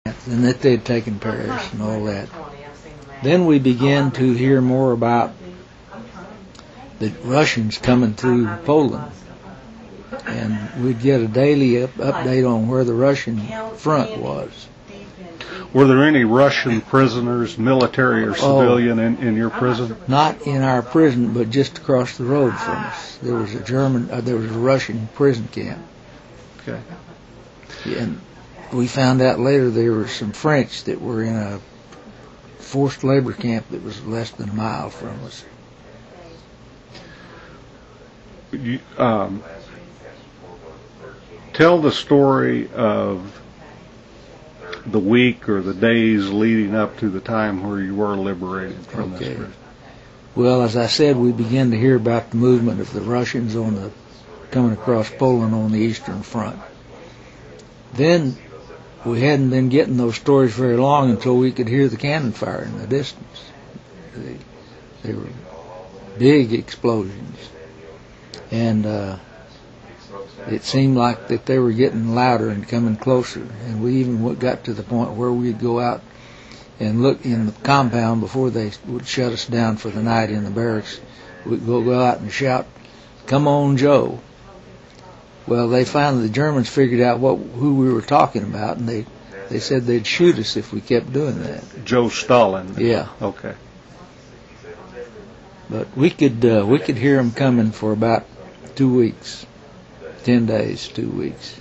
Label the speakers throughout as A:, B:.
A: and that they'd taken Paris and all that. Then we began to hear more about the Russians coming through Poland, and we'd get a daily update on where the Russian front was.
B: Were there any Russian prisoners, military or civilian, in your prison?
A: Not in our prison, but just across the road from us. There was a Russian prison camp.
B: Okay.
A: And we found out later there were some French that were in a forced labor camp that was less than a mile from us.
B: Tell the story of the week or the days leading up to the time where you were liberated from this prison.
A: Well, as I said, we began to hear about the movement of the Russians coming across Poland on the Eastern Front. Then we hadn't been getting those stories very long until we could hear the cannon fire in the distance. They were big explosions. And it seemed like that they were getting louder and coming closer. And we even got to the point where we'd go out and look in the compound before they would shut us down for the night in the barracks. We'd go out and shout, "Come on, Joe." Well, they finally, the Germans figured out who we were talking about, and they said they'd shoot us if we kept doing that.
B: Joe Stalin.
A: Yeah.
B: Okay.
A: But we could hear them coming for about 2 weeks, 10 days, 2 weeks.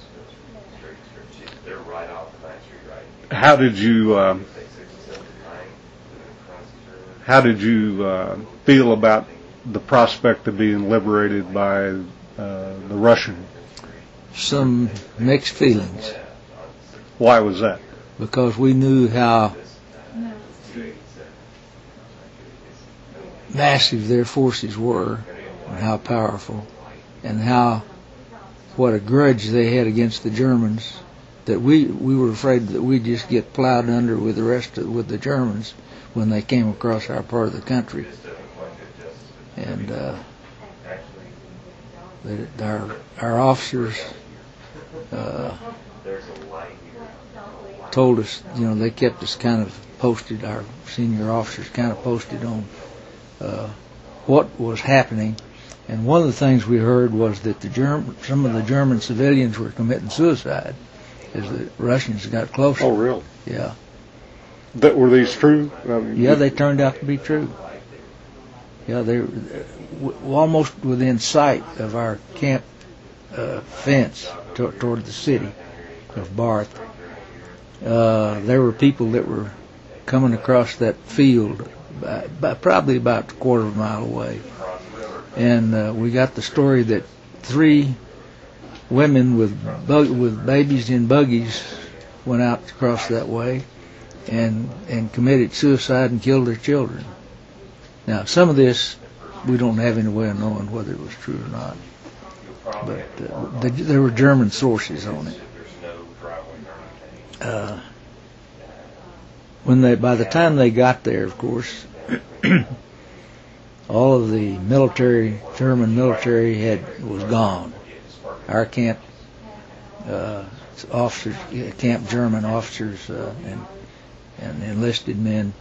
B: How did you feel about the prospect of being liberated by the Russian?
A: Some mixed feelings.
B: Why was that?
A: Because we knew how massive their forces were, and how powerful, and what a grudge they had against the Germans, that we were afraid that we'd just get plowed under with the Germans when they came across our part of the country. And our officers told us, they kept us kind of posted, our senior officers kind of posted on what was happening. And one of the things we heard was that some of the German civilians were committing suicide as the Russians got closer.
B: Oh, really?
A: Yeah.
B: Were these true?
A: Yeah, they turned out to be true. Yeah, they were almost within sight of our camp fence toward the city of Barth. There were people that were coming across that field probably about a quarter of a mile away. And we got the story that 3 women with babies in buggies went out across that way and committed suicide and killed their children. Now, some of this we don't have any way of knowing whether it was true or not, but there were German sources on it. By the time they got there, of course, all of the German military was gone. Our camp officers, camp German officers and enlisted men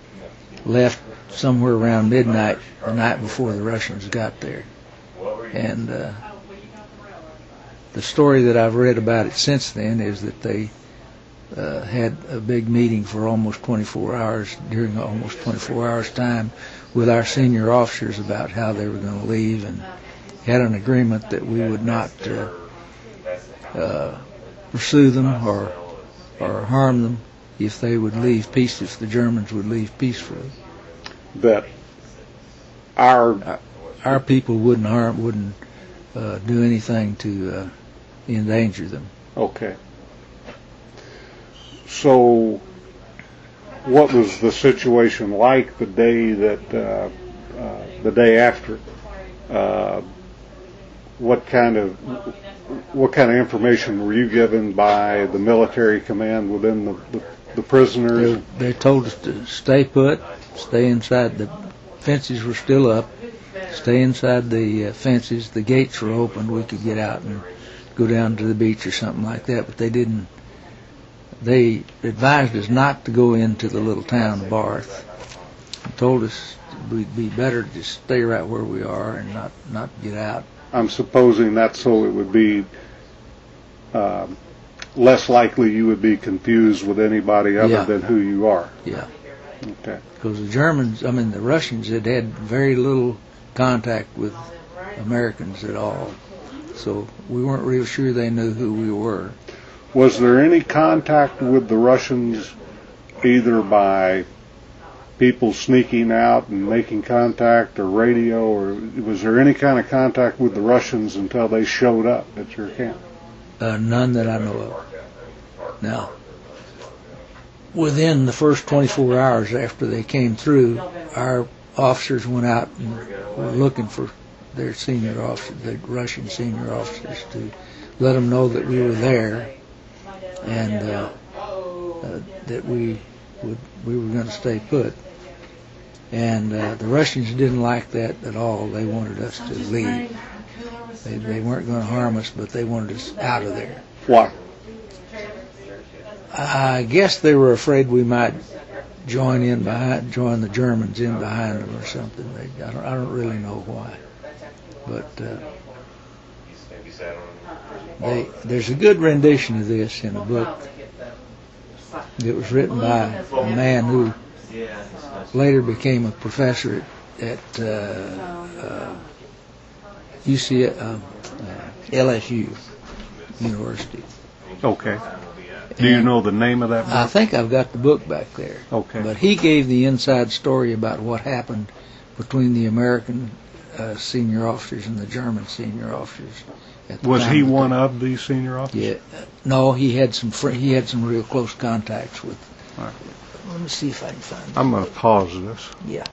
A: left somewhere around midnight the night before the Russians got there. And the story that I've read about it since then is that they had a big meeting for almost 24 hours, during almost 24 hours time, with our senior officers about how they were going to leave, and had an agreement that we would not pursue them or harm them if they would leave if the Germans would leave peacefully.
B: That
A: our people wouldn't do anything to endanger them.
B: Okay. So, what was the situation like the day after? What kind of information were you given by the military command within the prisoners?
A: They told us to stay put, stay inside. The fences were still up. Stay inside the fences. The gates were open. We could get out and go down to the beach or something like that. But they didn't they advised us not to go into the little town of Barth. And told us we'd be better to stay right where we are and not get out.
B: I'm supposing that's so it would be less likely you would be confused with anybody other than who you are.
A: Yeah.
B: Okay.
A: Because the Russians had very little contact with Americans at all. So we weren't real sure they knew who we were.
B: Was there any contact with the Russians either by people sneaking out and making contact or radio, or was there any kind of contact with the Russians until they showed up at your camp?
A: None that I know of. Now, within the first 24 hours after they came through, our officers went out and were looking for their senior officers, the Russian senior officers, to let them know that we were there and that we were going to stay put. And the Russians didn't like that at all. They wanted us to leave. They weren't going to harm us, but they wanted us out of there.
B: Why?
A: I guess they were afraid we might join the Germans in behind them or something. I don't really know why. But there's a good rendition of this in a book. It was written by a man who later became a professor at LSU University.
B: Okay. Do you know the name of that book?
A: I think I've got the book back there.
B: Okay.
A: But he gave the inside story about what happened between the American senior officers and the German senior officers.
B: Was he one of these senior officers?
A: Yeah. No, he had some real close contacts with.
B: All right.
A: Let me see if I can find it.
B: I'm going to pause this.
A: Yeah.